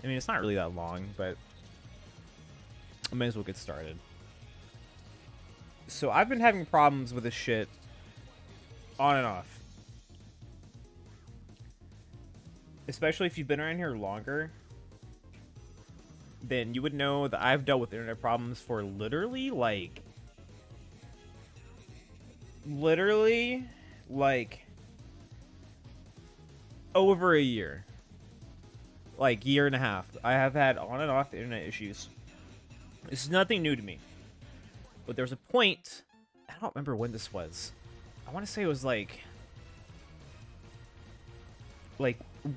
I mean, it's not really that long, but I may as well get started. So I've been having problems with this shit on and off. Especially if you've been around here longer, then you would know that I've dealt with internet problems for literally, over a year. Like, year and a half. I have had on and off internet issues. This is nothing new to me. But there was a point, I don't remember when this was. I want to say it was like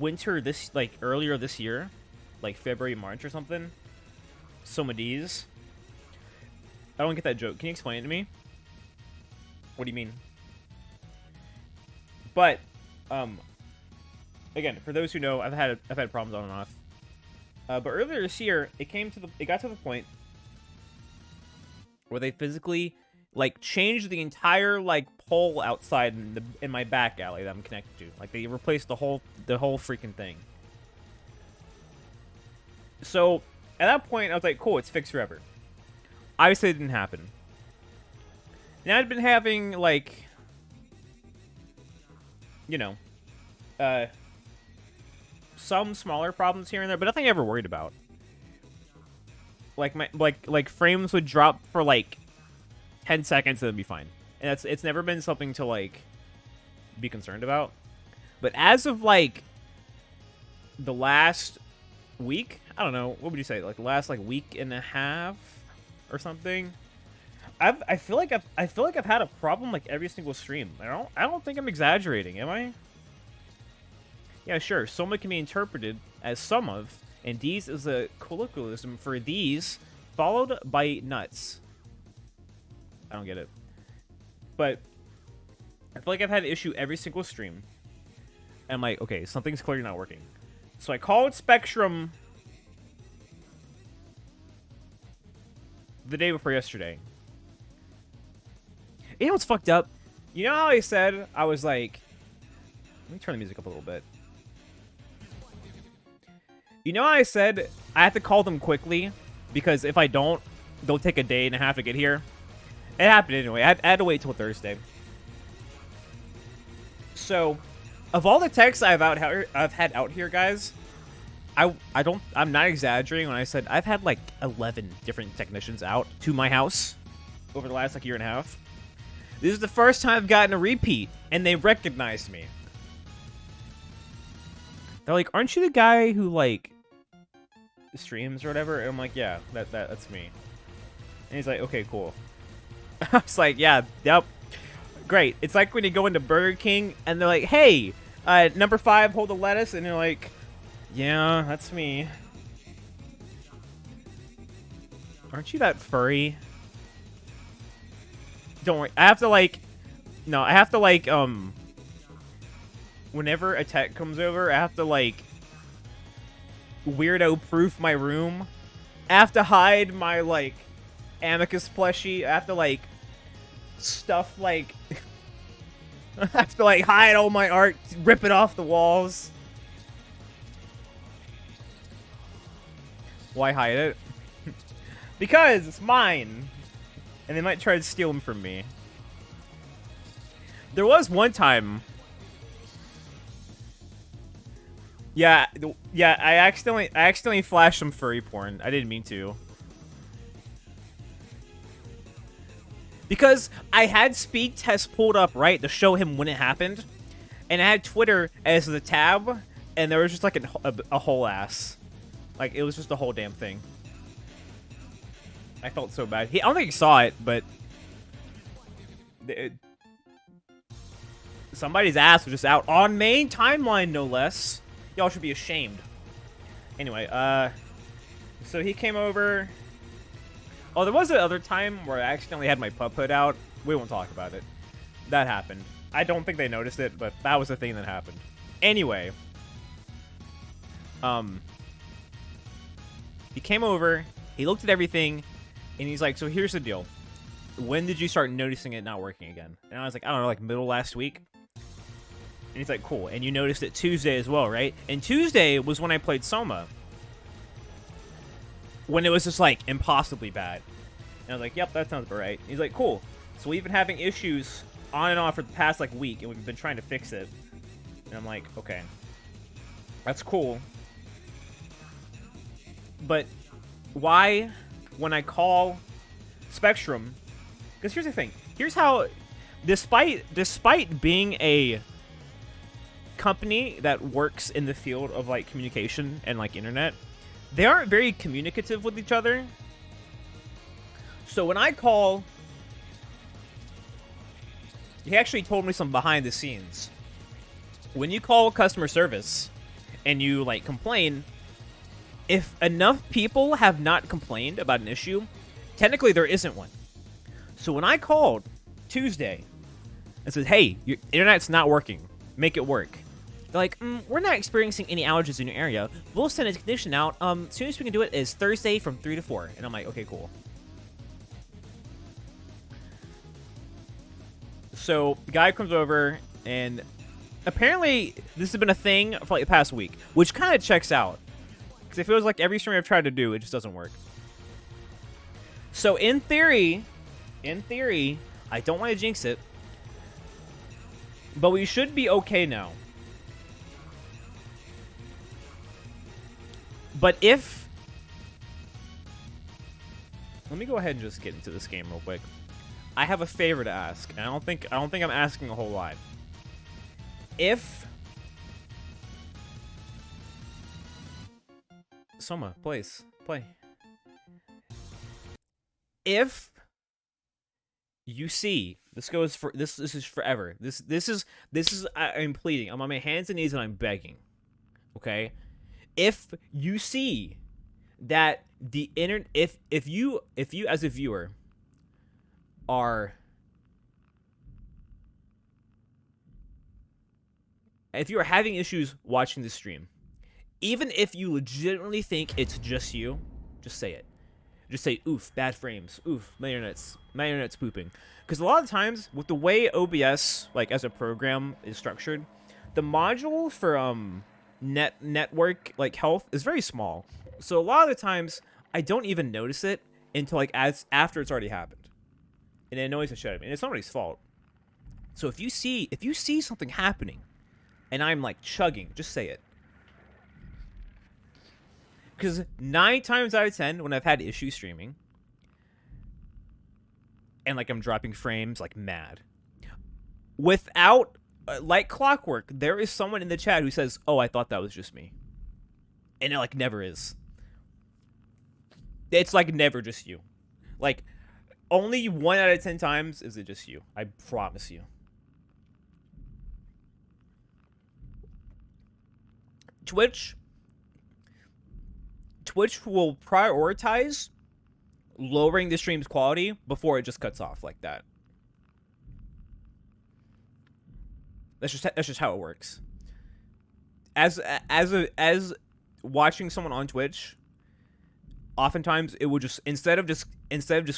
winter this, earlier this year. Like February, March or something. Soma D's. I don't get that joke. Can you explain it to me? What do you mean? But, again, for those who know, I've had problems on and off. But earlier this year, it got to the point where they physically changed the entire pole outside in my back alley that I'm connected to. Like, they replaced the whole freaking thing. So at that point, I was like, cool, it's fixed forever. Obviously, it didn't happen. Now I've been having some smaller problems here and there, but nothing I ever worried about. Like frames would drop for 10 seconds and it'd be fine. And it's never been something to be concerned about. But as of the last week, I don't know, what would you say? The last week and a half or something? I feel like I've had a problem every single stream. I don't think I'm exaggerating, am I? Yeah, sure. Soma can be interpreted as some of, and these is a colloquialism for these, followed by nuts. I don't get it. But I feel like I've had an issue every single stream. And I'm like, okay, something's clearly not working. So I called Spectrum the day before yesterday. You know what's fucked up? You know how I said, I was like... Let me turn the music up a little bit. You know how I said I have to call them quickly? Because if I don't, they'll take a day and a half to get here. It happened anyway. I had to wait till Thursday. So, of all the texts I've had out here, guys, I'm not exaggerating when I said I've had 11 different technicians out to my house over the last year and a half. This is the first time I've gotten a repeat, and they recognized me. They're like, "Aren't you the guy who streams or whatever?" And I'm like, "Yeah, that's me." And he's like, "Okay, cool." I was like, "Yeah, yep, great." It's like when you go into Burger King and they're like, "Hey, number 5, hold the lettuce," and you're like, "Yeah, that's me." Aren't you that furry? Don't worry. I have to whenever a tech comes over, I have to weirdo proof my room. I have to hide my Amicus plushie. I have to stuff I have to hide all my art, rip it off the walls. Why hide it? Because it's mine. And they might try to steal them from me. There was one time... Yeah, I accidentally flashed some furry porn. I didn't mean to. Because I had speed test pulled up, right, to show him when it happened. And I had Twitter as the tab, and there was just a whole ass. It was just a whole damn thing. I felt so bad. I don't think he saw it, but... somebody's ass was just out on main timeline, no less. Y'all should be ashamed. Anyway, so he came over. Oh, there was another time where I accidentally had my pup hood out. We won't talk about it. That happened. I don't think they noticed it, but that was the thing that happened. Anyway. He came over. He looked at everything. And he's like, so here's the deal. When did you start noticing it not working again? And I was like, I don't know, middle last week. And he's like, cool. And you noticed it Tuesday as well, right? And Tuesday was when I played Soma. when it was just like impossibly bad. And I was like, yep, that sounds about right. He's like, cool. So we've been having issues on and off for the past like week, and we've been trying to fix it. And I'm like, okay, that's cool. But why, when I call Spectrum, because here's the thing. Here's how, despite being a company that works in the field of like communication and like internet, they aren't very communicative with each other. So when I call, he actually told me some behind the scenes. When you call customer service and you like complain, if enough people have not complained about an issue, technically there isn't one. So when I called Tuesday and said, hey, your internet's not working, make it work. They're like, we're not experiencing any outages in your area. We'll send a technician out. As soon as we can do it is Thursday from 3 to 4. And I'm like, okay, cool. So the guy comes over, and apparently this has been a thing for like the past week, which kind of checks out. Because it feels like every stream I've tried to do, it just doesn't work. So in theory, I don't want to jinx it, but we should be okay now. But if... Let me go ahead and just get into this game real quick. I have a favor to ask, and I don't think I'm asking a whole lot. If... Soma, please, play. If you see, this goes for this is forever. This is I'm pleading. I'm on my hands and knees and I'm begging. Okay? If you see that the internet, if you as a viewer are, if you are having issues watching the stream, even if you legitimately think it's just you, just say it. Just say, oof, bad frames. Oof, my internet's pooping. Because a lot of times, with the way OBS, like as a program, is structured, the module for network like health is very small. So a lot of the times, I don't even notice it until like after it's already happened, and it annoys the shit out of me. And it's nobody's fault. So if you see something happening, and I'm like chugging, just say it. Because 9 times out of 10, when I've had issues streaming, and like I'm dropping frames like mad, without like clockwork, there is someone in the chat who says, "Oh, I thought that was just me," and it like never is. It's like never just you. Like only 1 out of 10 times is it just you. I promise you. Twitch will prioritize lowering the stream's quality before it just cuts off like that. That's just how it works. As watching someone on Twitch, oftentimes it will just instead of just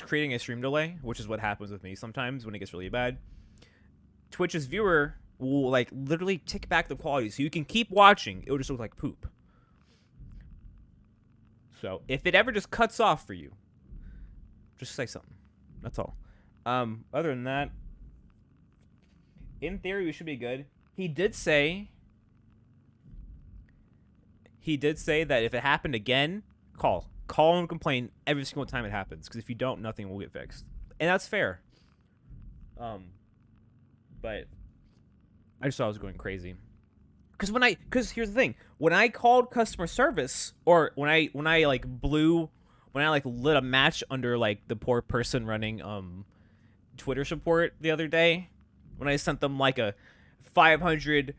creating a stream delay, which is what happens with me sometimes when it gets really bad, Twitch's viewer will like literally tick back the quality so you can keep watching. It will just look like poop. So if it ever just cuts off for you, just say something. That's all. Other than that, in theory, we should be good. He did say that if it happened again, call and complain every single time it happens. Because if you don't, nothing will get fixed, and that's fair. But I just thought I was going crazy. Because here's the thing, when I called customer service, or when I lit a match under like the poor person running Twitter support the other day, when I sent them like a 500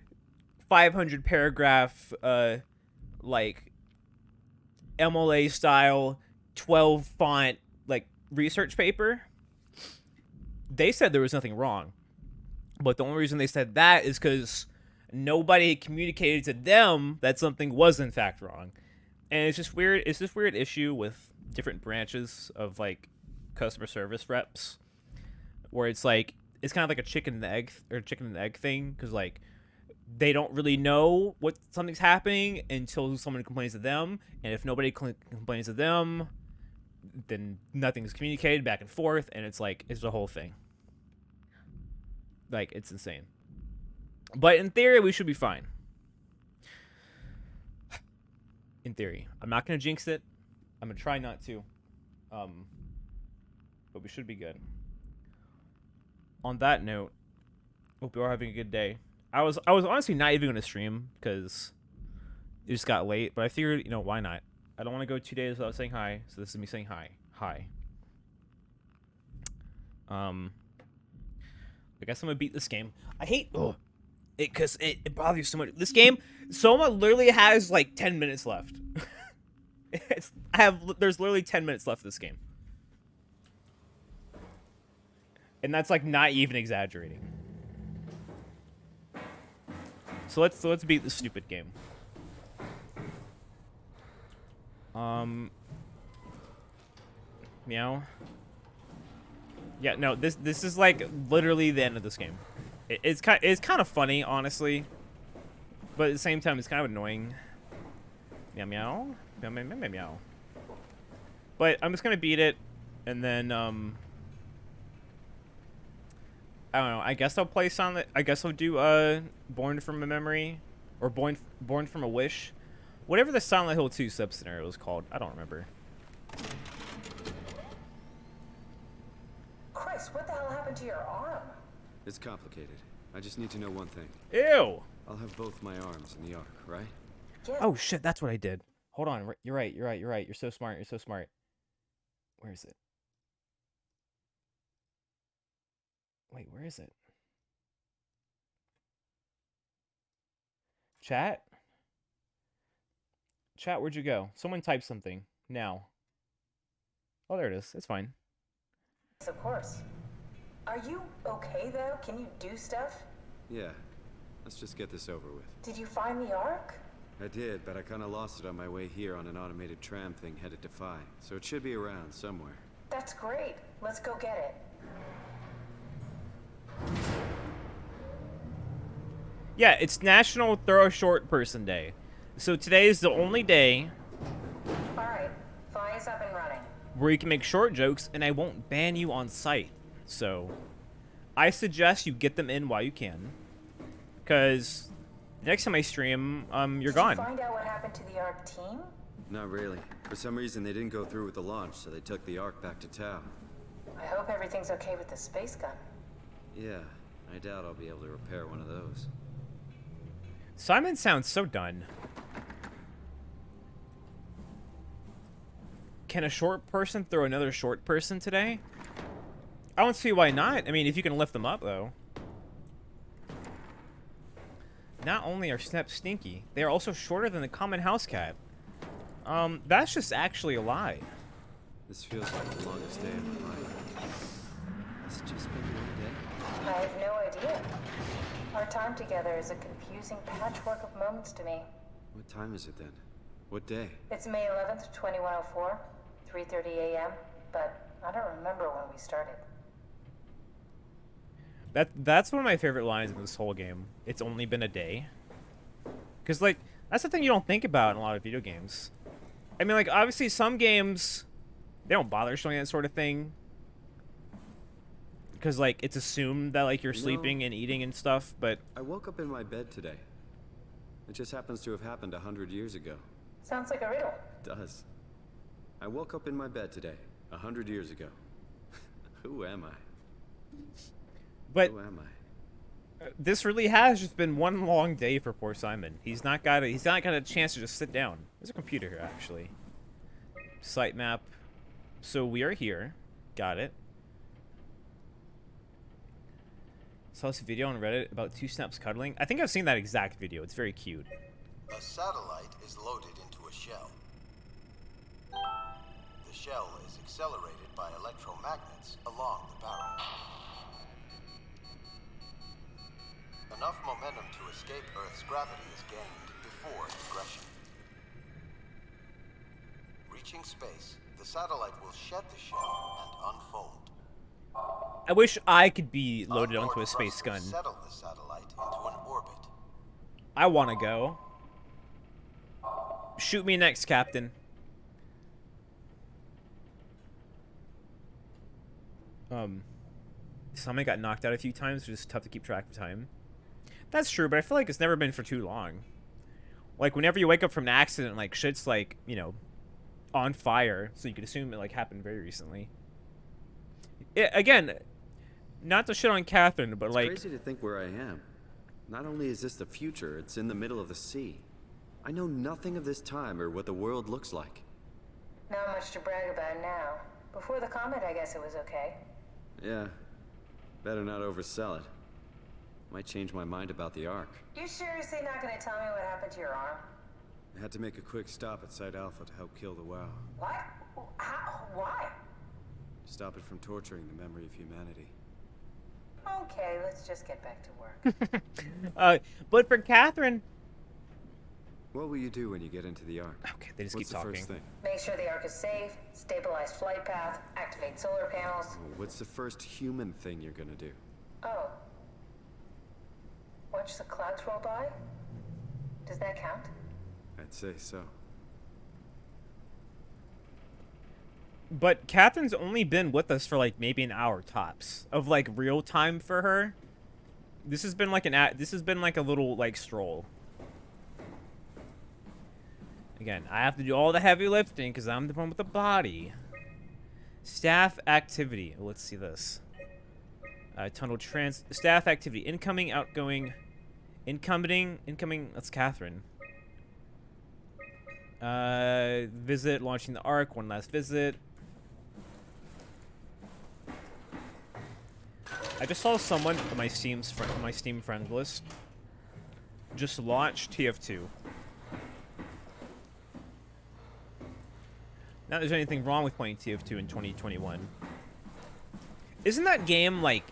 paragraph like MLA style 12 font like research paper, they said there was nothing wrong. But the only reason they said that is because nobody communicated to them that something was in fact wrong. And it's just weird. It's this weird issue with different branches of like customer service reps, where it's like it's kind of like a chicken and egg thing, because like they don't really know what something's happening until someone complains to them, and if nobody complains to them, then nothing's communicated back and forth, and it's like it's the whole thing. Like, it's insane. But in theory, we should be fine. In theory, I'm not gonna jinx it. I'm gonna try not to. But we should be good. On that note, hope you are having a good day. I was honestly not even gonna stream because it just got late, but I figured, you know, why not? I don't want to go 2 days without saying hi, so this is me saying hi. Hi. I guess I'm gonna beat this game. I hate it because it bothers you so much. This game, Soma literally has like 10 minutes left. There's literally 10 minutes left of this game. And that's like not even exaggerating. So let's beat this stupid game. Meow. Yeah, no, this is like literally the end of this game. It's kind of funny, honestly, but at the same time, it's kind of annoying. Meow meow meow meow meow meow. But I'm just gonna beat it, and then I don't know. I guess I'll play Silent. I guess I'll do Born from a Memory, or Born from a Wish, whatever the Silent Hill 2 sub scenario was called. I don't remember. Chris, what the hell happened to your arm? It's complicated. I just need to know one thing. Ew. I'll have both my arms in the arc, right? Yeah. Oh shit, that's what I did. Hold on. You're right. You're so smart. You're so smart. Where is it? Wait, where is it? Chat? Chat, where'd you go? Someone type something. Now. Oh, there it is. It's fine. Of course. Are you okay, though? Can you do stuff? Yeah. Let's just get this over with. Did you find the Ark? I did, but I kind of lost it on my way here on an automated tram thing headed to Phi. So it should be around somewhere. That's great. Let's go get it. Yeah, it's National Throw a Short Person Day. So today is the only day Alright, Phi is up and running. where you can make short jokes and I won't ban you on site. So I suggest you get them in while you can. Because next time I stream, you're gone. Did you find out what happened to the Ark team? Not really. For some reason, they didn't go through with the launch, so they took the arc back to Tau. I hope everything's okay with the space gun. Yeah, I doubt I'll be able to repair one of those. Simon sounds so done. Can a short person throw another short person today? I don't see why not. I mean, if you can lift them up, though. Not only are Snaps stinky, they are also shorter than the common house cat. That's just actually a lie. This feels like the longest day of my life. Has it just been one day? I have no idea. Our time together is a confusing patchwork of moments to me. What time is it then? What day? It's May 11th, 2104, 3:30 a.m., but I don't remember when we started. That's one of my favorite lines in this whole game. It's only been a day. Because, like, that's the thing you don't think about in a lot of video games. I mean, like, obviously some games, they don't bother showing that sort of thing. Because, like, it's assumed that, like, you're sleeping and eating and stuff, but... I woke up in my bed today. It just happens to have happened 100 years ago. Sounds like a riddle. It does. I woke up in my bed today, 100 years ago. Who am I? But Who am I? this really has just been one long day for poor Simon. He's not got a chance to just sit down. There's a computer here, actually. Site map. So we are here. Got it. Saw this video on Reddit about 2 Snaps cuddling. I think I've seen that exact video. It's very cute. A satellite is loaded into a shell. The shell is accelerated by electromagnets along the barrel. Enough momentum to escape Earth's gravity is gained before digression. Reaching space, the satellite will shed the shell and unfold. I wish I could be loaded onto a space gun. Settle the satellite into an orbit. I want to go. Shoot me next, Captain. Somebody got knocked out a few times, so it's tough to keep track of time. That's true, but I feel like it's never been for too long. Like, whenever you wake up from an accident, like, shit's, like, you know, on fire, so you could assume it, like, happened very recently. Again, not to shit on Catherine, but, like... It's crazy to think where I am. Not only is this the future, it's in the middle of the sea. I know nothing of this time or what the world looks like. Not much to brag about now. Before the comet, I guess it was okay. Yeah. Better not oversell it. Might change my mind about the Ark. You seriously not gonna tell me what happened to your arm? I had to make a quick stop at Site Alpha to help kill the WoW. What? How? Why? Stop it from torturing the memory of humanity. Okay, let's just get back to work. But for Catherine... What will you do when you get into the Ark? Okay, they just What's keep talking. the first thing? Make sure the Ark is safe, stabilize flight path, activate solar panels. Oh, what's the first human thing you're gonna do? Oh. Watch the clouds roll by? Does that count? I'd say so. But Catherine's only been with us for, like, maybe an hour tops of, like, real time for her. This has been like a little, like, stroll. Again, I have to do all the heavy lifting because I'm the one with the body. Staff activity. Let's see this. Staff activity. Incoming, outgoing. Incoming. That's Catherine. Visit, launching the Ark. One last visit. I just saw someone on my Steam friend list just launch TF2. Not that there's anything wrong with playing TF2 in 2021. Isn't that game, like,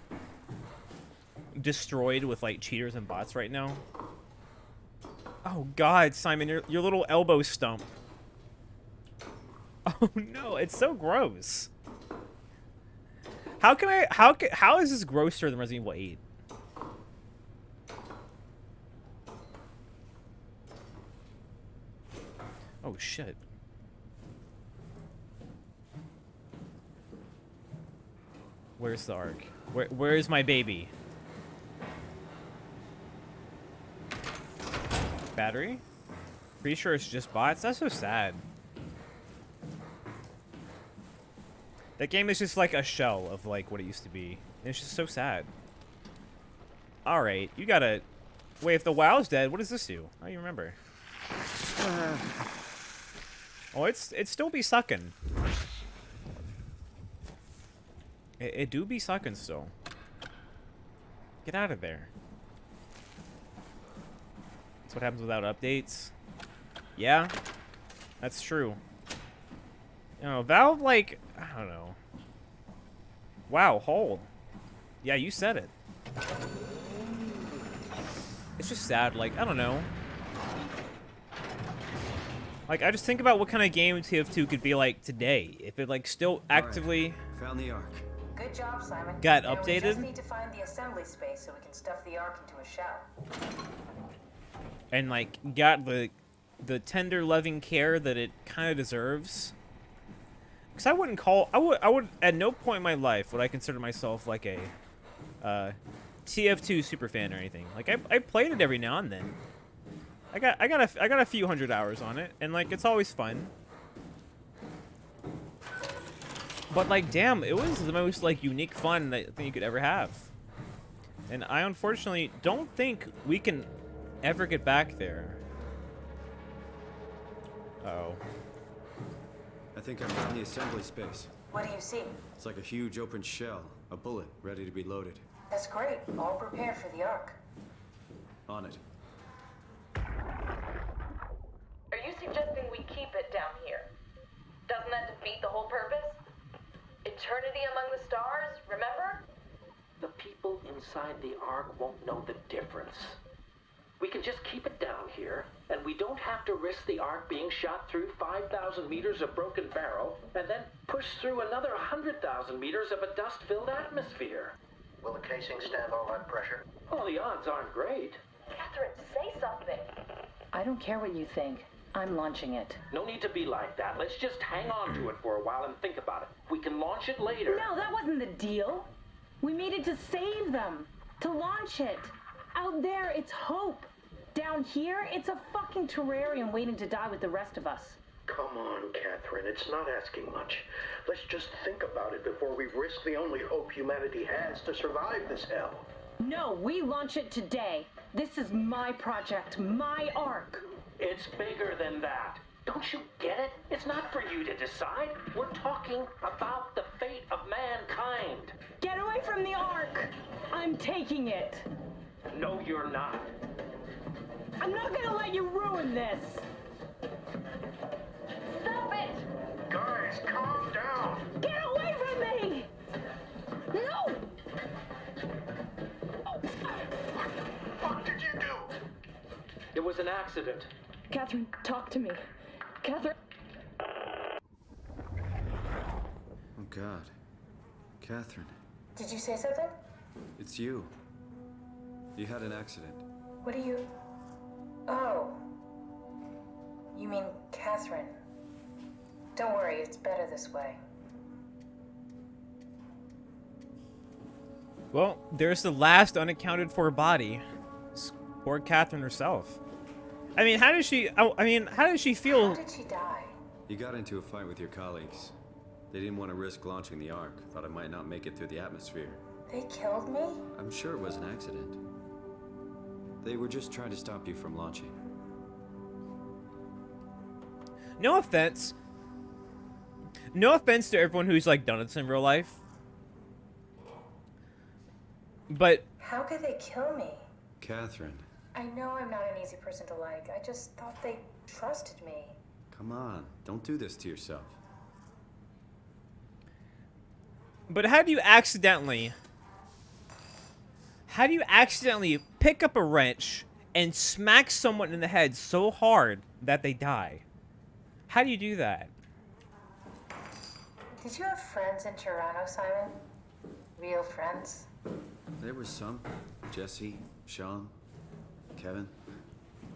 destroyed with, like, cheaters and bots right now? Oh, God, Simon, your little elbow stump. Oh, no, it's so gross. How is this grosser than Resident Evil 8? Oh, shit. Where's the Ark? Where is my baby? Battery? Pretty sure it's just bots? That's so sad. That game is just like a shell of like what it used to be. And it's just so sad. Alright, you gotta... Wait, if the WoW's dead, what does this do? I don't even remember. Oh, it still be sucking. It do be sucking still. Get out of there. That's what happens without updates. Yeah, that's true. You know, Valve, like, I don't know. Wow, hold. Yeah, you said it. It's just sad, like, I don't know. Like, I just think about what kind of game TF2 could be like today. If it, like, still actively... Right. Found the Ark. Good job, Simon. Got Now updated? we just need to find the assembly space so we can stuff the Ark into a shell. And, like, got the tender, loving care that it kind of deserves. Because I would, at no point in my life would I consider myself, like, a TF2 superfan or anything. Like, I played it every now and then. I got a few hundred hours on it, and, like, it's always fun. But, like, damn, it was the most, like, unique fun that thing you could ever have. And I unfortunately don't think we can ever get back there. Uh-oh. I think I found the assembly space. What do you see? It's like a huge open shell, a bullet ready to be loaded. That's great. All prepared for the Ark. On it. Are you suggesting we keep it down here? Doesn't that defeat the whole purpose? Eternity among the stars, remember? The people inside the Ark won't know the difference. We can just keep it down here, and we don't have to risk the Ark being shot through 5,000 meters of broken barrel, and then push through another 100,000 meters of a dust-filled atmosphere. Will the casing stand all that pressure? Well, the odds aren't great. Catherine, say something. I don't care what you think. I'm launching it. No need to be like that. Let's just hang on to it for a while and think about it. We can launch it later. No, that wasn't the deal. We made it to save them. To launch it. Out there, it's hope. Down here, it's a fucking terrarium waiting to die with the rest of us. Come on, Catherine. It's not asking much. Let's just think about it before we risk the only hope humanity has to survive this hell. No, we launch it today. This is my project, my ark. It's bigger than that. Don't you get it? It's not for you to decide. We're talking about the fate of mankind. Get away from the ark. I'm taking it. No, you're not. I'm not gonna let you ruin this. Stop it! Guys, calm down. Get away from me! No! What did you do? It was an accident. Catherine, talk to me. Catherine. Oh, God. Catherine, Did you say something? it's you. You had an accident. What do you... Oh. You mean Catherine. Don't worry, it's better this way. Well, there's the last unaccounted for body. Poor Catherine herself. I mean, how does she? How does she feel? How did she die? You got into a fight with your colleagues. They didn't want to risk launching the Ark. Thought it might not make it through the atmosphere. They killed me? I'm sure it was an accident. They were just trying to stop you from launching. No offense. No offense to everyone who's like done this in real life. But How could they kill me? Catherine, I know I'm not an easy person to like. I just thought they trusted me. come on. Don't do this to yourself. how do you accidentally pick up a wrench and smack someone in the head so hard that they die? How do you do that? Did you have friends in Toronto, Simon? Real friends? There were some. Jesse, Sean, Kevin.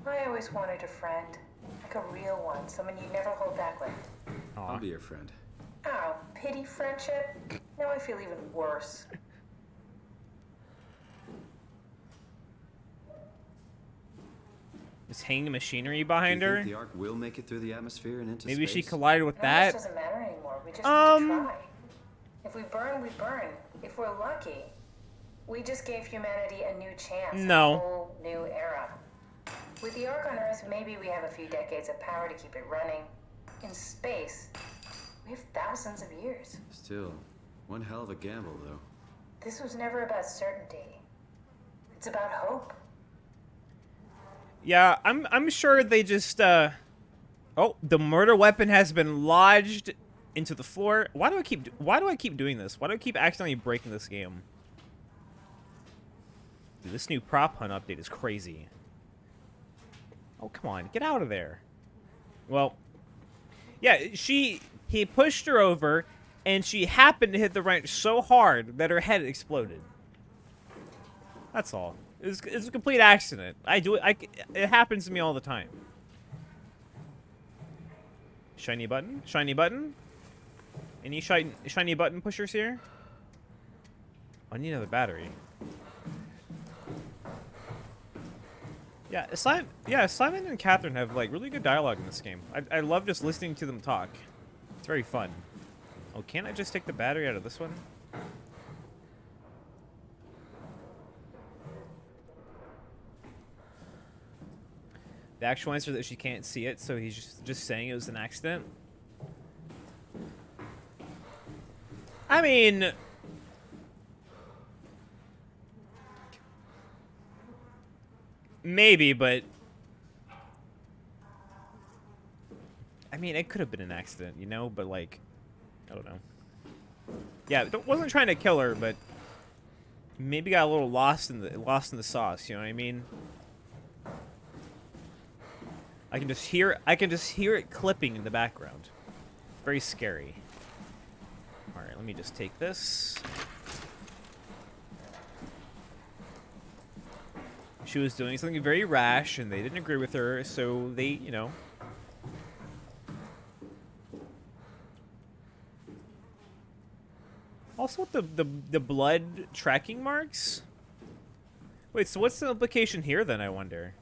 I always wanted a friend. Like a real one. Someone you'd never hold back with. I'll be your friend. Oh, pity friendship? Now I feel even worse. Is hanging machinery Do behind you her? think the Ark will make it through the atmosphere and into Maybe she space? collided with This that. doesn't matter anymore. We just need to Um, try. If we burn, we burn. If we're lucky, we just gave humanity a new chance. No. A whole new era. With the Ark on Earth, maybe we have a few decades of power to keep it running. In space, we have thousands of years. Still, one hell of a gamble, though. This was never about certainty. It's about hope. Yeah, I'm sure they just oh, the murder weapon has been lodged into the floor. Why do I keep doing this? Why do I keep accidentally breaking this game? Dude, this new prop hunt update is crazy. Oh, come on. Get out of there. Well, yeah, he pushed her over and she happened to hit the wrench so hard that her head exploded. That's all. It's a complete accident. It happens to me all the time. Shiny button? Shiny button? Any shiny button pushers here? I need another battery. Yeah, Simon and Catherine have like really good dialogue in this game. I love just listening to them talk. It's very fun. Oh, can't I just take the battery out of this one? The actual answer is that she can't see it, so he's just saying it was an accident. I mean, maybe, but I mean, it could have been an accident, you know. But like, I don't know. Yeah, wasn't trying to kill her, but maybe got a little lost in the sauce. You know what I mean? I can just hear it clipping in the background. Very scary. All right, let me just take this. she was doing something very rash, and they didn't agree with her, so they, Also, with the blood tracking marks? Wait, so what's the implication here, then, I wonder?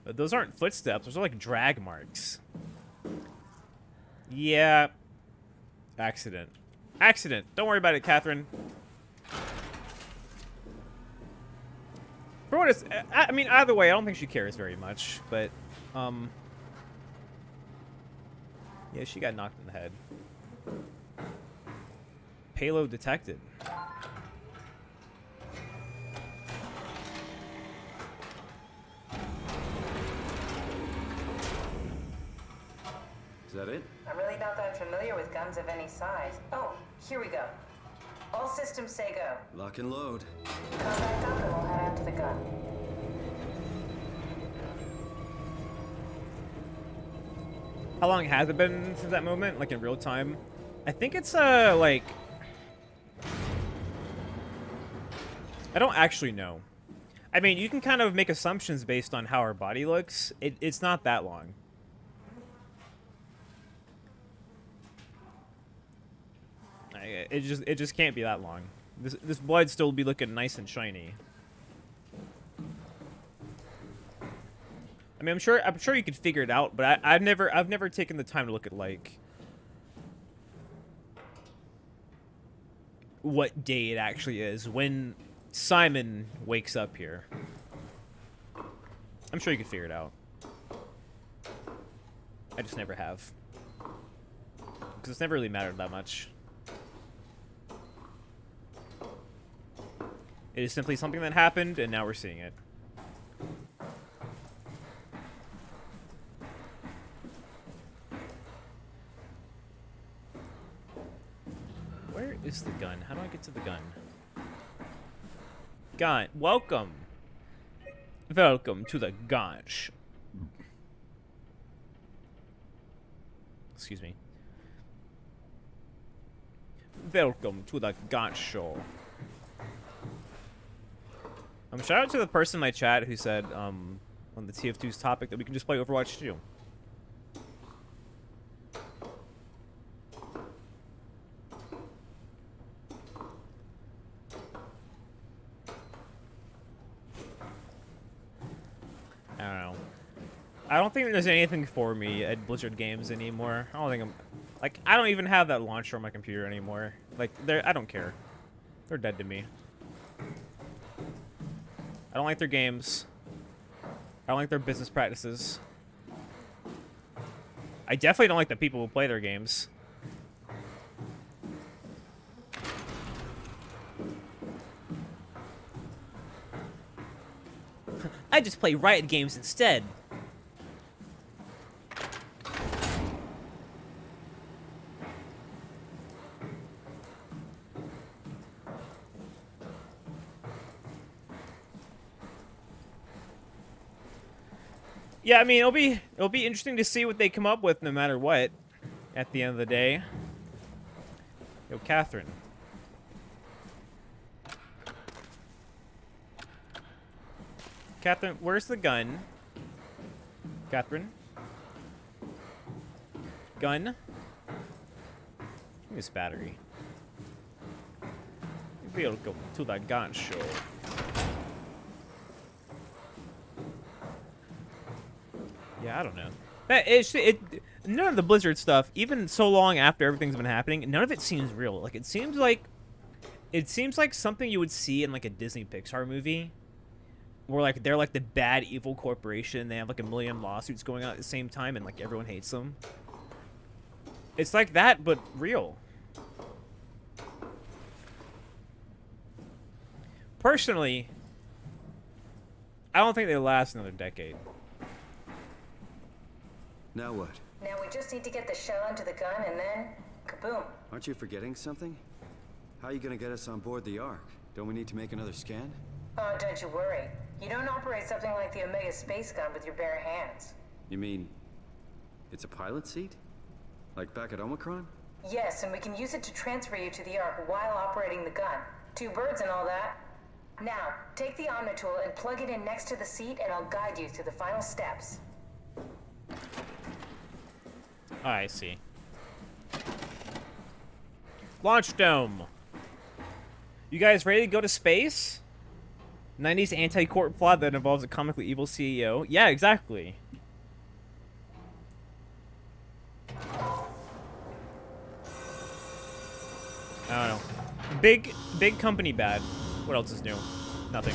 Those aren't footsteps. Those are, like, drag marks. Yeah. Accident. Accident. Don't worry about it, Catherine. For what it's... I mean, either way, I don't think she cares very much, but, yeah, she got knocked in the head. Payload detected. Is that it? I'm really not that familiar with guns of any size. Oh, here we go. All systems say go. Lock and load. Come back up and we'll head out to the gun. How long has it been since that moment? Like, in real time? I think it's, like... I don't actually know. I mean, you can kind of make assumptions based on how her body looks. It's not that long. It just can't be that long. This blood still be looking nice and shiny. I mean, I'm sure you could figure it out, but I've never taken the time to look at, like, what day it actually is when Simon wakes up here. I'm sure you could figure it out. I just never have. Because it's never really mattered that much. It is simply something that happened, and now we're seeing it. Where is the gun? How do I get to the gun? Gun. Welcome. Welcome to the gun. Excuse me. Welcome to the gun show. Shout out to the person in my chat who said, on the TF2's topic, that we can just play Overwatch 2. I don't know. I don't think there's anything for me at Blizzard Games anymore. I don't think like, I don't even have that launcher on my computer anymore. Like, I don't care. They're dead to me. I don't like their games. I don't like their business practices. I definitely don't like the people who play their games. I just play Riot games instead. Yeah, I mean, it'll be interesting to see what they come up with no matter what at the end of the day. Yo, Catherine. Catherine, where's the gun? Catherine? Gun? Give me this battery. Welcome to the gun show. Yeah, I don't know. None of the Blizzard stuff, even so long after everything's been happening, none of it seems real. Like, it seems like something you would see in, like, a Disney Pixar movie, where, like, they're like the bad evil corporation. They have like a million lawsuits going on at the same time, and like everyone hates them. It's like that, but real. Personally, I don't think they last another decade. Now what? Now we just need to get the shell into the gun and then, kaboom. Aren't you forgetting something? How are you gonna get us on board the Ark? Don't we need to make another scan? Oh, don't you worry. You don't operate something like the Omega space gun with your bare hands. You mean, it's a pilot seat? Like back at Omicron? Yes, and we can use it to transfer you to the Ark while operating the gun. 2 birds and all that. Now, take the Omnitool and plug it in next to the seat, and I'll guide you through the final steps. Oh, I see. Launch dome. You guys ready to go to space? 90s anti-court plot that involves a comically evil CEO. Yeah, exactly. I don't know. Big company bad. What else is new? Nothing.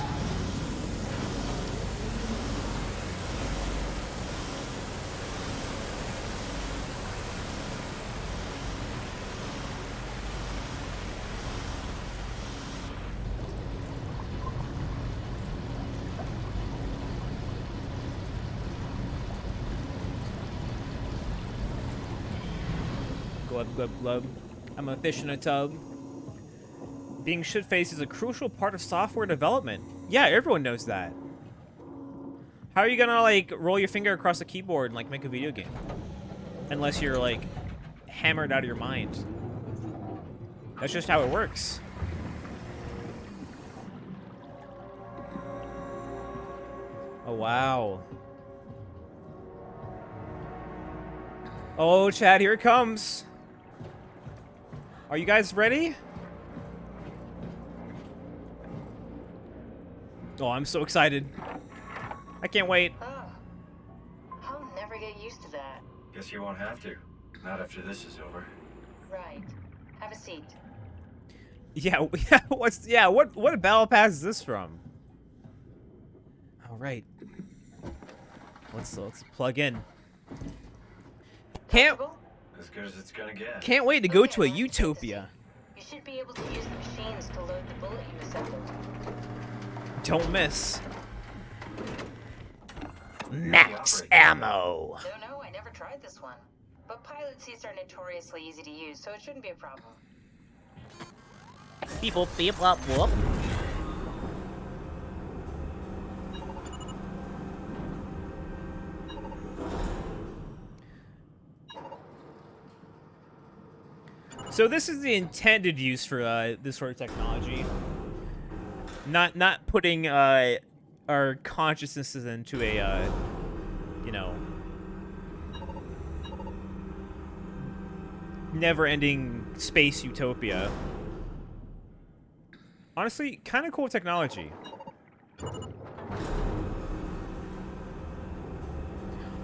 Glub, glub, glub. I'm a fish in a tub. Being shit-faced is a crucial part of software development. Yeah, everyone knows that. How are you gonna, like, roll your finger across a keyboard and, like, make a video game? Unless you're, like, hammered out of your mind. That's just how it works. Oh, wow. Oh, Chad, here it comes. Are you guys ready? Oh, I'm so excited. I can't wait. Oh, I'll never get used to that. Guess you won't have to. Not after this is over. Right. Have a seat. Yeah, what battle pass is this from? All right. Let's plug in. Can't As good as it's gonna get. Can't wait to go to a utopia. You should be able to use the machines to load the bullet you assembled. Don't miss. Max ammo. No, I never tried this one. But pilot seats are notoriously easy to use, so it shouldn't be a problem. Beep boop beep wop whoop. So this is the intended use for this sort of technology. Not putting our consciousnesses into a you know, never-ending space utopia. Honestly, kind of cool technology.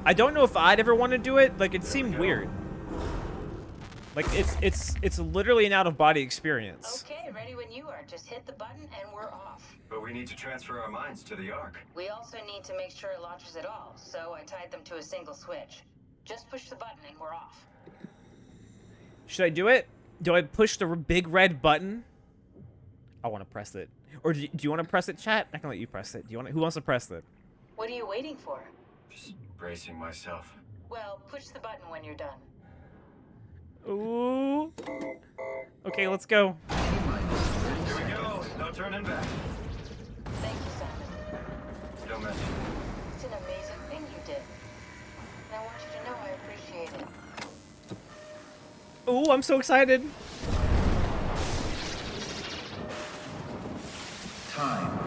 I don't know if I'd ever want to do it. Like, it seemed weird. Like, it's literally an out-of-body experience. Okay, ready when you are. Just hit the button and we're off. But we need to transfer our minds to the Ark. We also need to make sure it launches at all, so I tied them to a single switch. Just push the button and we're off. Should I do it? Do I push the big red button? I want to press it. Or do you want to press it, chat? I can let you press it. Who wants to press it? What are you waiting for? Just bracing myself. Well, push the button when you're done. Ooh. Okay, let's go. Here we go. No turning back. Thank you, Simon. Don't mention. It's an amazing thing you did. And I want you to know I appreciate it. Ooh, I'm so excited. Time,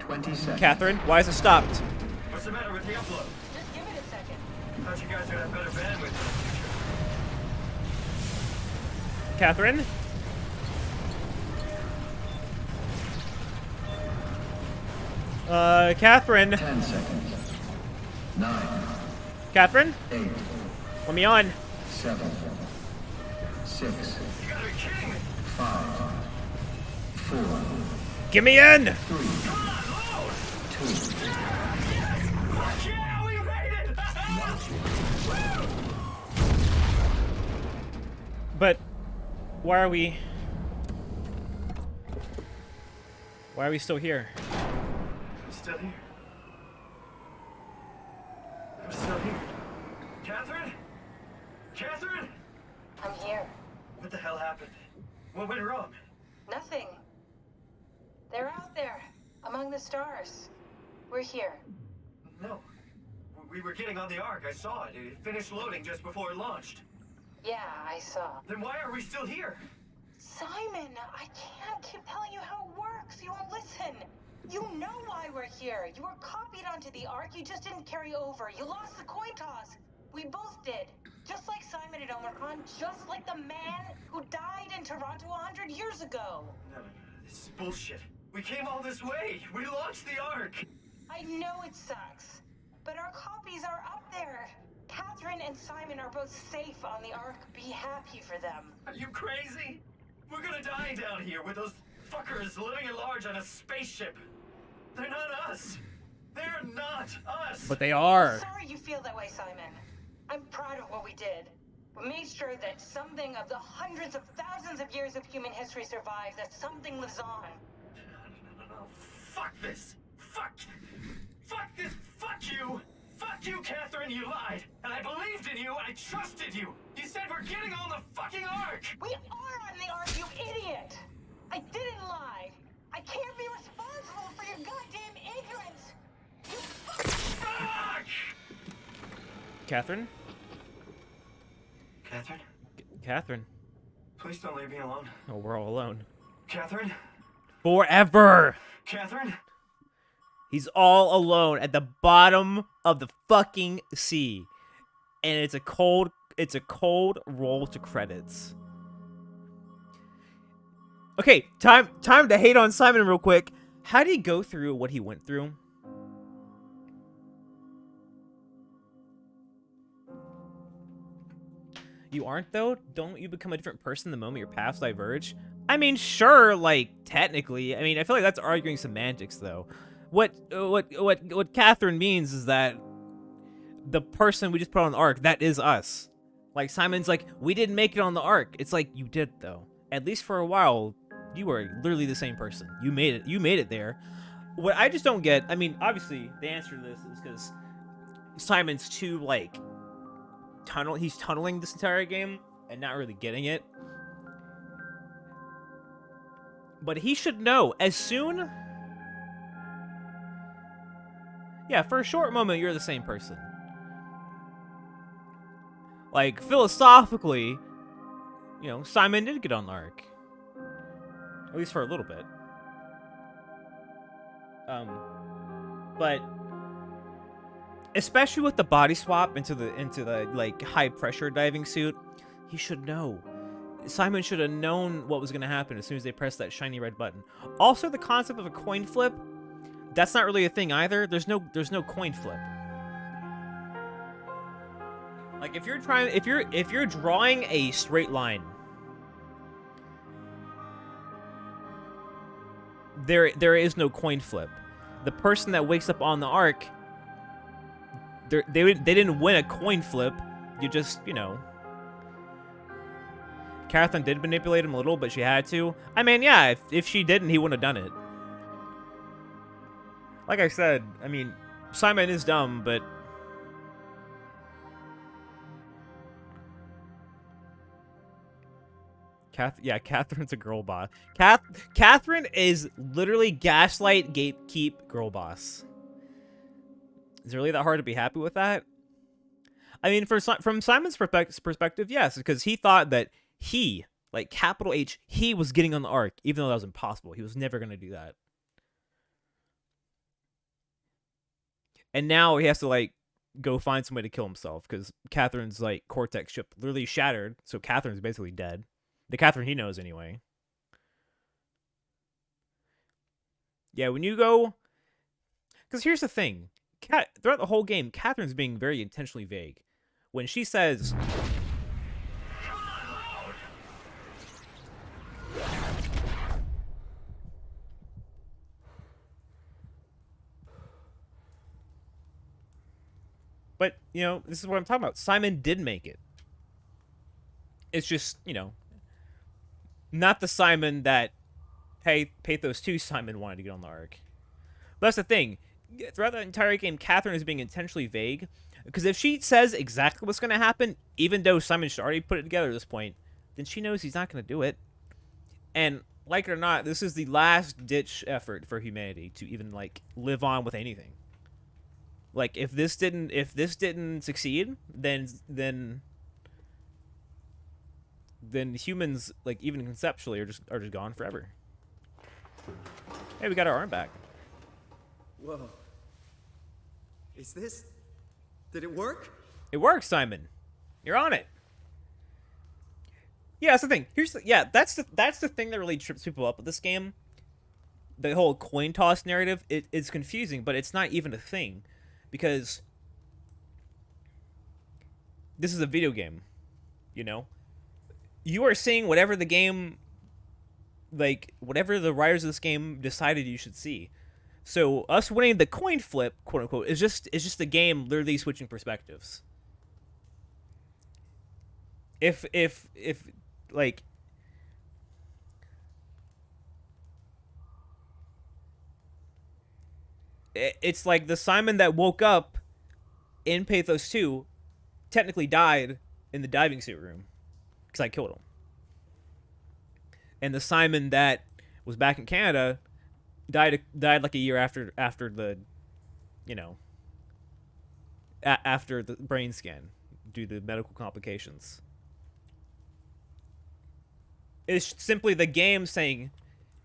20 seconds. Catherine, why is it stopped? What's the matter with the upload? Just give it a second. Thought you guys would have better bandwidth in the future. Catherine? Catherine. 10 seconds. 9, Catherine? 8, Let me on. 7, 6, You gotta be kidding me! 5, 4, Get me in! 3, Come on, load! 2, Yes! Fuck yeah, we made it! Woo! But why are we still here? I'm still here. I'm still here. Catherine? Catherine? I'm here. What the hell happened? What went wrong? Nothing. They're out there, among the stars. We're here. No. We were getting on the Ark. I saw it. It finished loading just before it launched. Yeah, I saw. Then why are we still here? Simon, I can't keep telling you how it works. You won't listen. You know why we're here. You were copied onto the Ark, you just didn't carry over. You lost the coin toss. We both did. Just like Simon at Omicron, just like the man who died in Toronto 100 years ago. No, this is bullshit. We came all this way. We launched the Ark. I know it sucks, but our copies are up there. Catherine and Simon are both safe on the Ark. Be happy for them. Are you crazy? We're gonna die down here with those fuckers living at large on a spaceship. They're not us. They're not us. But they are. Sorry you feel that way, Simon. I'm proud of what we did. We made sure that something of the hundreds of thousands of years of human history survives, that something lives on. No. Fuck this. Fuck this. Fuck you. Fuck you, Catherine. You lied. And I believed in you. I trusted you. You said we're getting on the fucking Ark. We are on the Ark, you idiot! I didn't lie. I can't be responsible for your goddamn ignorance. You Fuck! Catherine? Catherine? Catherine. Please don't leave me alone. Oh, we're all alone. Catherine? Forever! Catherine? He's all alone at the bottom of the fucking sea. And it's a cold roll to credits. Okay, time to hate on Simon real quick. How did he go through what he went through? You aren't, though? Don't you become a different person the moment your paths diverge? I mean, sure, like, technically. I mean, I feel like that's arguing semantics, though. What Catherine means is that the person we just put on the Ark, that is us. Like, Simon's like, we didn't make it on the Ark. It's like, you did, though. At least for a while, you were literally the same person. You made it. You made it there. What I just don't get, I mean, obviously, the answer to this is because Simon's too, like, he's tunneling this entire game and not really getting it. But he should know as soon... Yeah, for a short moment, you're the same person. Like, philosophically, you know, Simon did get on the Ark. At least for a little bit. But especially with the body swap into the like high pressure diving suit, he should know. Simon should have known what was going to happen as soon as they pressed that shiny red button. Also, the concept of a coin flip, that's not really a thing either. There's no coin flip. Like if you're drawing a straight line, there is no coin flip. The person that wakes up on the Ark, they didn't win a coin flip. You just, you know. Catherine did manipulate him a little, but she had to. I mean, yeah, if she didn't, he wouldn't have done it. Like I said, I mean, Simon is dumb, but... Yeah, Catherine's a girl boss. Catherine is literally gaslight, gatekeep, girl boss. Is it really that hard to be happy with that? I mean, from Simon's perspective, yes, because he thought that he, like capital H, he was getting on the Ark, even though that was impossible. He was never going to do that. And now he has to, like, go find some way to kill himself, because Catherine's, like, cortex chip literally shattered, so Catherine's basically dead. The Catherine he knows, anyway. Yeah, when you go... Because here's the thing. Throughout the whole game, Catherine's being very intentionally vague. When she says... But, you know, this is what I'm talking about. Simon did make it. It's just, you know, not the Simon that Pathos 2 Simon wanted to get on the Ark. But that's the thing. Throughout the entire game, Catherine is being intentionally vague. Because if she says exactly what's going to happen, even though Simon should already put it together at this point, then she knows he's not going to do it. And, like it or not, this is the last-ditch effort for humanity to even, like, live on with anything. Like, if this didn't succeed, then humans, like, even conceptually, are just gone forever. Hey, we got our arm back. Whoa. Is this... Did it work? It works, Simon. You're on it. Yeah, that's the thing. That's the thing that really trips people up with this game. The whole coin toss narrative, it's confusing, but it's not even a thing. Because this is a video game, you know? You are seeing whatever the game, like, whatever the writers of this game decided you should see. So us winning the coin flip, quote unquote, is just the game literally switching perspectives. If like, it's like the Simon that woke up in Pathos 2 technically died in the diving suit room because I killed him. And the Simon that was back in Canada died like a year after the, you know, after the brain scan due to medical complications. It's simply the game saying,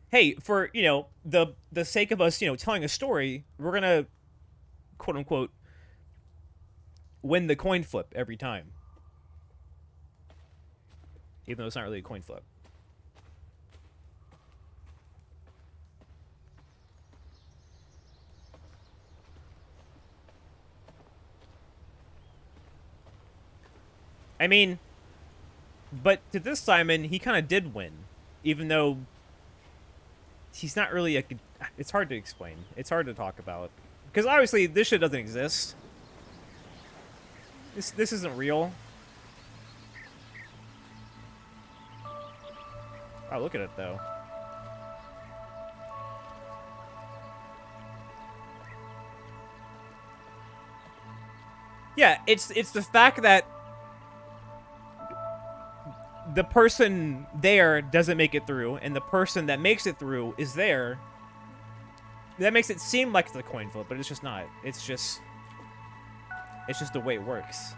hey, for, you know, the sake of us, you know, telling a story, we're gonna, quote unquote, win the coin flip every time. Even though it's not really a coin flip. I mean, but to this Simon, he kind of did win, even though he's not really it's hard to explain. It's hard to talk about. Because obviously, this shit doesn't exist. This isn't real. Oh, look at it, though. Yeah, it's the fact that the person there doesn't make it through, and the person that makes it through is there. That makes it seem like it's a coin flip, but it's just not. It's just the way it works.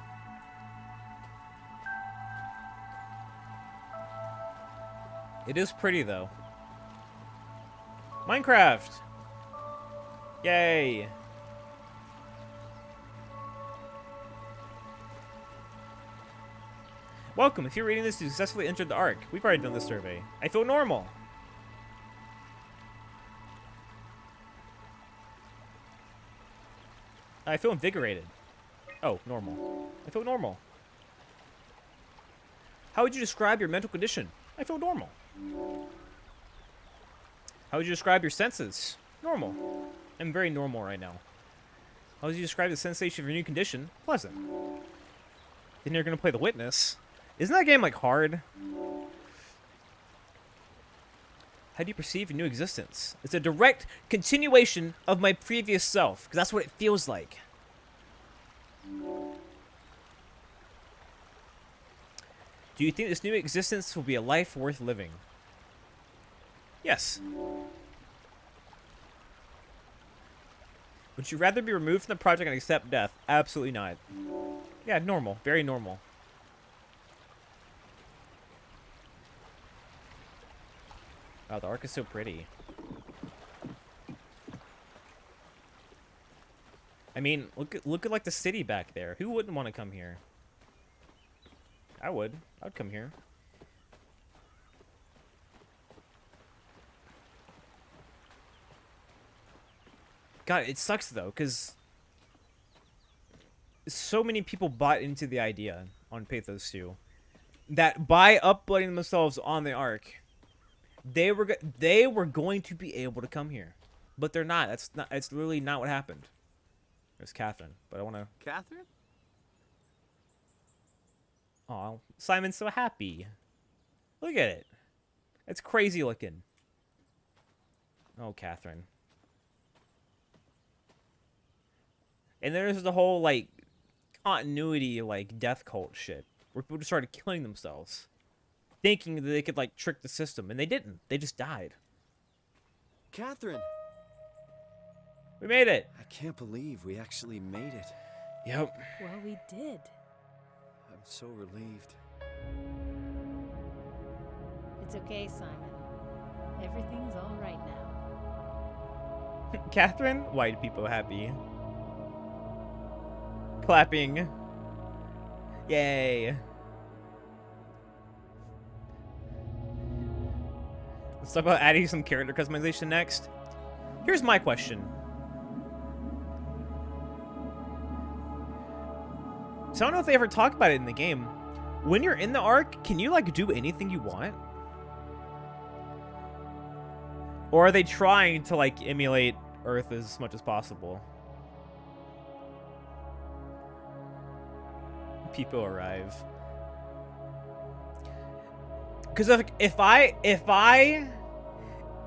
It is pretty, though. Minecraft! Yay! Welcome. If you're reading this, you successfully entered the Ark. We've already done this survey. I feel normal. I feel invigorated. Oh, normal. I feel normal. How would you describe your mental condition? I feel normal. How would you describe your senses? Normal. I'm very normal right now. How would you describe the sensation of your new condition? Pleasant. Then you're going to play The Witness. Isn't that game, like, hard? How do you perceive your new existence? It's a direct continuation of my previous self, because that's what it feels like. Do you think this new existence will be a life worth living? Yes. Would you rather be removed from the project and accept death? Absolutely not. Yeah, normal. Very normal. Wow, the Ark is so pretty. I mean, look at like the city back there. Who wouldn't want to come here? I would. I'd come here. God, it sucks though, because so many people bought into the idea on Pathos 2 that by uploading themselves on the Ark, they were going to be able to come here, but they're not. It's literally not what happened. There's Catherine, but I want to. Catherine? Oh, Simon's so happy. Look at it. It's crazy looking. Oh, Catherine. And there's the whole, like, continuity, like, death cult shit, where people just started killing themselves, thinking that they could, like, trick the system, and they didn't. They just died. Catherine! We made it! I can't believe we actually made it. Yep. Well, we did. I'm so relieved. It's okay, Simon. Everything's all right now. Catherine? White people happy. Clapping. Yay. Let's talk about adding some character customization next. Here's my question. So I don't know if they ever talk about it in the game. When you're in the Ark, can you like do anything you want? Or are they trying to like emulate Earth as much as possible? People arrive. Because if I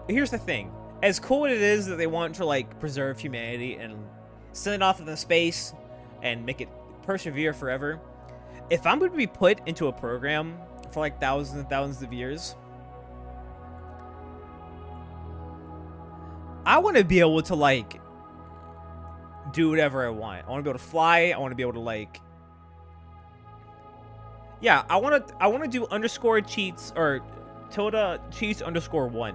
here's the thing. As cool as it is that they want to like preserve humanity and send it off into space and make it persevere forever, if I'm going to be put into a program for like thousands and thousands of years, I want to be able to like do whatever I want. I want to be able to fly. I want to be able to like, yeah, I want to do underscore cheats or tilde cheats underscore 1.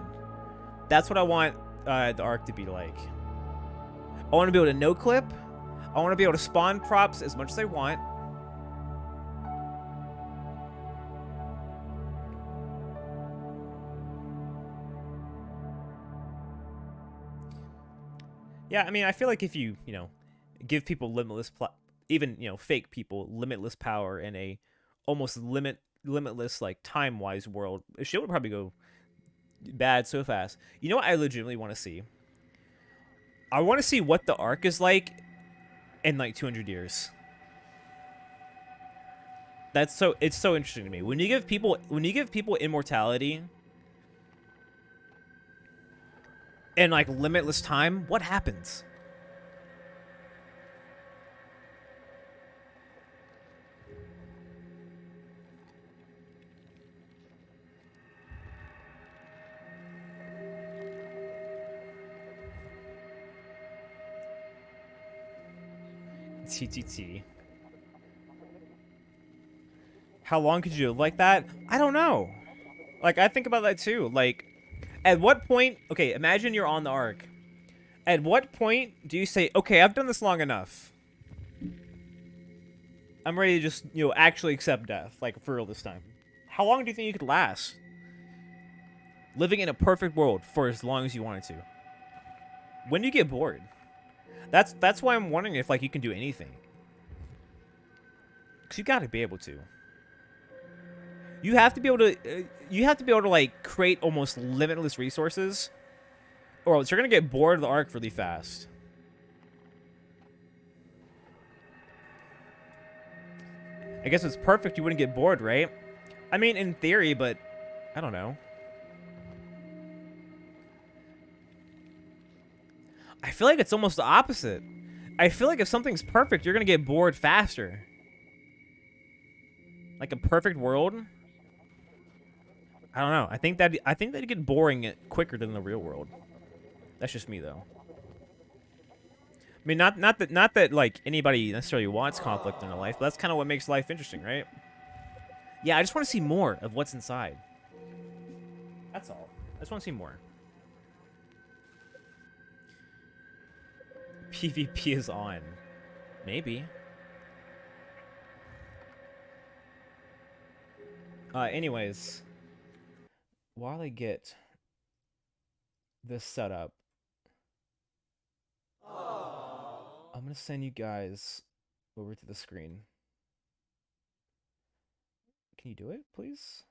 That's what I want the Ark to be like. I want to be able to no clip. I want to be able to spawn props as much as I want. Yeah, I mean, I feel like if you give people limitless, even, fake people limitless power in a almost limitless, like, time-wise world, shit would probably go bad so fast. You know what I legitimately want to see? I want to see what the Ark is like in, like, 200 years. It's so interesting to me. When you give people immortality and, like, limitless time, what happens? TTT. How long could you live like that? I don't know. Like, I think about that too. Like, at what point... Okay, imagine you're on the Ark. At what point do you say, okay, I've done this long enough. I'm ready to just, actually accept death. Like, for real this time. How long do you think you could last? Living in a perfect world for as long as you wanted to. When do you get bored? That's why I'm wondering if, like, you can do anything. Because you gotta be able to. You have to be able to, like, create almost limitless resources. Or else you're gonna get bored of the Ark really fast. I guess if it's perfect, you wouldn't get bored, right? I mean, in theory, but I don't know. I feel like it's almost the opposite. I feel like if something's perfect, you're gonna get bored faster. Like a perfect world. I don't know. I think that'd get boring quicker than the real world. That's just me, though. I mean, not that like anybody necessarily wants conflict in their life, but that's kind of what makes life interesting, right? Yeah, I just want to see more of what's inside. That's all. I just want to see more. PvP is on. Maybe. Anyways, while I get this set up, I'm gonna send you guys over to the screen. Can you do it, please?